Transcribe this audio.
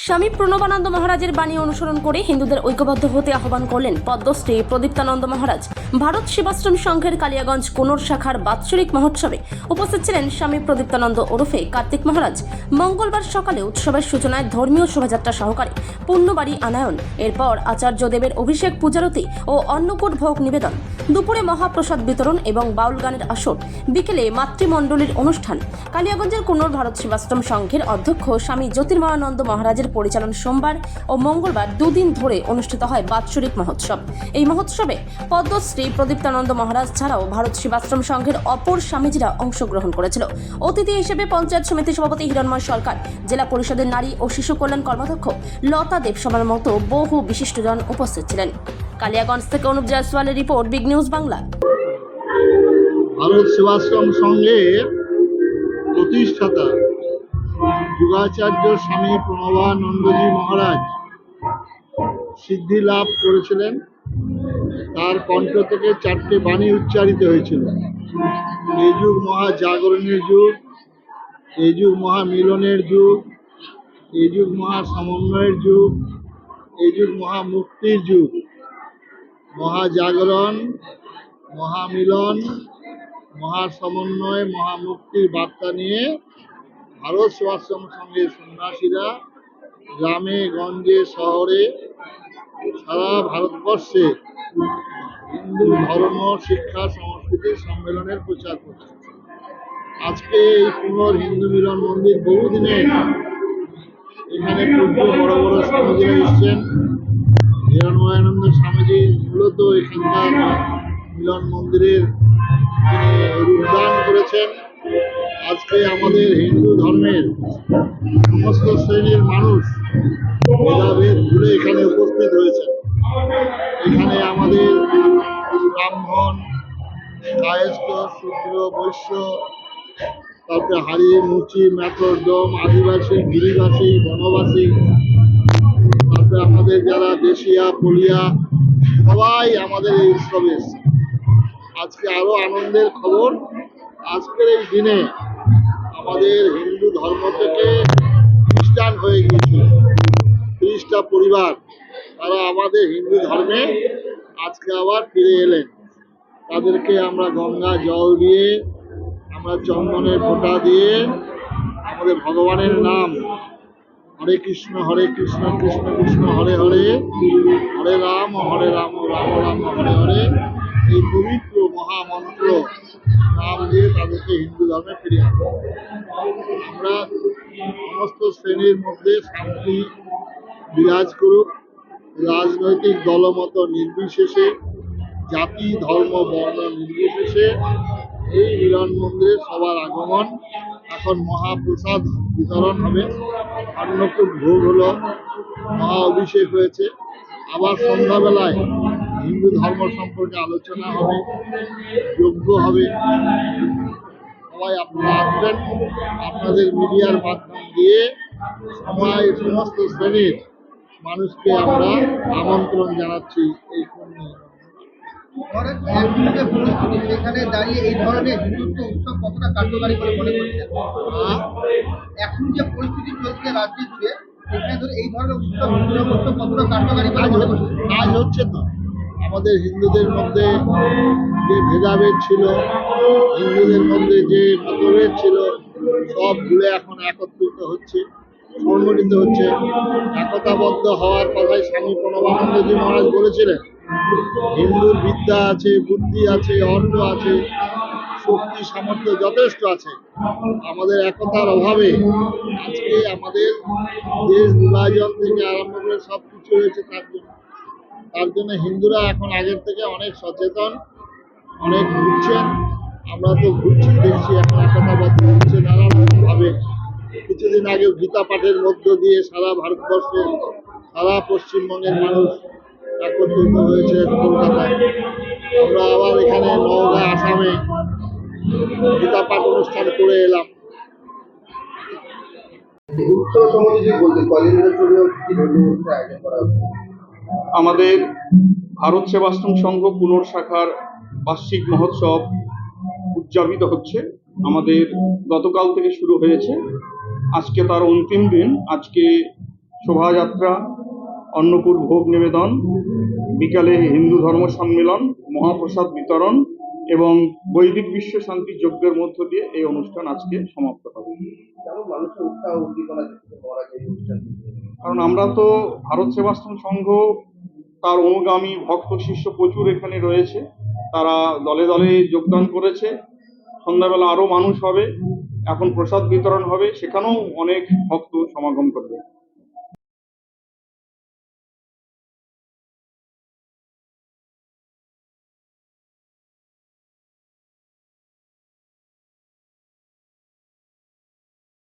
স্বামী প্রণবানন্দ মহারাজের বাণী অনুসরণ করে হিন্দুদের ঐক্যবদ্ধ হতে আহ্বান করলেন পদ্মশ্রী প্রদীপ্তানন্দ মহারাজ। ভারত সেবাশ্রম সংঘের কালিয়াগঞ্জ কোনর শাখার বাৎসরিক মহোৎসবে উপস্থিত ছিলেন স্বামী প্রদীপ্তানন্দ ওরফে কার্তিক মহারাজ। মঙ্গলবার সকালে উৎসবের সূচনায় ধর্মীয় শোভাযাত্রা সহকারে পুণ্যবাড়ি আনায়ন, এরপর আচার্য দেবের অভিষেক পূজারতি ও অন্নকূট ভোগ নিবেদন, দুপুরে মহাপ্রসাদ বিতরণ এবং বাউল গানের আসর, বিকেলে মাতৃমণ্ডলীর অনুষ্ঠান। কালিয়াগঞ্জের কোনর ভারত সেবাশ্রম সংঘের অধ্যক্ষ স্বামী জ্যোতির্ময়ানন্দ মহারাজের পরিচালন সোমবার ও মঙ্গলবার দুদিন ধরে অনুষ্ঠিত হয় বাৎসরিক মহোৎসব। এই মহোৎসবে পদ্মশ্রী প্রদীপ্তানন্দ মহারাজ ছাড়াও ভারত সেবাশ্রম সংঘের অপর স্বামীজিরা অংশগ্রহণ করেছিল। অতিথি হিসেবে পঞ্চায়েত সমিতি সভাপতি হিরণময় সরকার, জেলা পরিষদের নারী ও শিশু কল্যাণ কর্মাধ্যক্ষ লতা দেবসভার মতো বহু বিশিষ্টজন উপস্থিত ছিলেন। কালিয়াগঞ্জ থেকে অনুপ জয়সওয়ালের report, big news Bangla. Bharat Sevashram সংঘের প্রতিষ্ঠাতা যুগাচার্য স্বামী প্রণবানন্দজি মহারাজ সিদ্ধি লাভ করেছিলেন। তার কণ্ঠ থেকে 4টে বাণী উচ্চারিত হয়েছিল। এই যুগ মহা জাগরণের যুগ, এই যুগ মহা মিলনের যুগ, এই যুগ মহা সমন্বয়ের যুগ, এই যুগ মহা মুক্তির যুগ। মহা জাগরণ, মহামিলন, মহাসমন্বয়, মহামুক্তির বার্তা নিয়ে ভারত সেবাশ্রম সংঘের সন্ন্যাসীরা গ্রামে গঞ্জে শহরে সারা ভারতবর্ষে হিন্দু ধর্ম শিক্ষা সংস্কৃতির সম্মেলনের প্রচার করছে। আজকে এই পুনর হিন্দু মিলন মন্দির বহুদিনের, এখানে পূজ্য বড় বড় স্বামীজিরা এসছেন। হিরণময়ানন্দ স্বামীজি মূলত এখানকার মিলন মন্দিরের তিনি রূপদান করেছেন। আজকে আমাদের হিন্দু ধর্মের সমস্ত শ্রেণীর মানুষ ভেদাভেদ ভুলে এখানে উপস্থিত হয়েছে। এখানে আমাদের ব্রাহ্মণ, কায়স্থ, শূদ্র, বৈশ্য, তারপরে হাড়ি, মুচি, মেথরডম, আদিবাসী, গিরিবাসী, বনবাসী, তারপরে আমাদের যারা দেশিয়া, পলিয়া, সবাই আমাদের এই উৎসবে এসছে। আজকে আরো আনন্দের খবর, আজকের এই দিনে আমাদের হিন্দু ধর্ম থেকে খ্রিস্টান হয়ে গিয়েছিল 30টা পরিবার, তারা আমাদের হিন্দু ধর্মে আজকে আবার ফিরে এলেন। তাদেরকে আমরা গঙ্গা জল দিয়ে, আমরা চন্দনের ফোঁটা দিয়ে আমাদের ভগবানের নাম হরে কৃষ্ণ কৃষ্ণ কৃষ্ণ হরে হরে, হরে রাম রাম রাম হরে হরে, এই পবিত্র মহামন্ত্র নাম দিয়ে তাদেরকে হিন্দু ধর্মে ফিরিয়ে আনবো। আমরা সমস্ত শ্রেণীর মধ্যে শান্তি বিরাজ করুক, রাজনৈতিক দলমত নির্বিশেষে, জাতি ধর্ম বর্ণ নির্বিশেষে এই মিলন মন্দিরে সবার আগমন। এখন মহাপ্রসাদ বিতরণ হবে, অন্নকূট ভোগ হলো, মহা অভিষেক হয়েছে। আবার সন্ধ্যাবেলায় হিন্দু ধর্ম সম্পর্কে আলোচনা হবে, যজ্ঞ হবে। সবাই আপনারা আসবেন, আপনাদের মিডিয়ার মাধ্যম দিয়ে সমস্ত শ্রেণীর মানুষকে আমরা আমন্ত্রণ জানাচ্ছি। এই সেখানে দাঁড়িয়ে এই ধরনের হিন্দুত্ব উৎসব কতটা কার্যকারী বলে মনে করছেন? এখন যে পরিস্থিতি চলছে রাজ্যে জুড়ে, সেখানে ধরে এই ধরনের উৎসব কতটা কার্যকারী বলে মনে করছেন? কাজ হচ্ছে তো। আমাদের হিন্দুদের মধ্যে যে ভেদাভেদ ছিল, হিন্দুদের মধ্যে যে মতভেদ ছিল, সবগুলো এখন একত্রিত হচ্ছে, সংগঠিত হচ্ছে। একতাবদ্ধ হওয়ার কথাই স্বামী প্রণবানন্দজি মহারাজ বলেছিলেন। হিন্দুর বিদ্যা আছে, বুদ্ধি আছে, অর্থ আছে, শক্তি সামর্থ্য যথেষ্ট আছে। আমাদের একতার অভাবে আজকে আমাদের দেশ বিভাজন থেকে আরম্ভ করে সব কিছু হয়েছে। তার জন্য হিন্দুরা এখন আগের থেকে অনেক সচেতন, অনেক ঘুরছেন। আমরা তো ঘুরছি, দেখছি এখন একতাবদ্ধ হচ্ছে নানানভাবে। কিছুদিন আগে গীতা পাঠের মধ্য দিয়ে সারা ভারতবর্ষে, সারা পশ্চিমবঙ্গের মানুষ একত্রিত হয়েছে কলকাতায়। আমরা আবার এখানে নওগাঁ, আসামে গীতা পাঠ অনুষ্ঠান করে এলাম। আমাদের ভারত সেবাশ্রম সংঘ পুনর শাখার বার্ষিক মহোৎসব উদযাপিত হচ্ছে। আমাদের গতকাল থেকে শুরু হয়েছে, আজকে তার অন্তিম দিন। আজকে শোভাযাত্রা, অন্নকূট ভোগ নিবেদন, বিকালে হিন্দু ধর্ম সম্মেলন, মহাপ্রসাদ বিতরণ এবং বৈদিক বিশ্ব শান্তি যজ্ঞের মধ্য দিয়ে এই অনুষ্ঠান আজকে সমাপ্ত হবে। কারণ আমরা তো ভারত সেবাশ্রম সংঘ, তার অনুগামী ভক্ত শিষ্য প্রচুর এখানে রয়েছে, তারা দলে দলে যোগদান করেছে। সন্ধ্যাবেলা আরো মানুষ হবে, এখন প্রসাদ বিতরণ হবে, সেখানেও অনেক ভক্ত সমাগম করবে।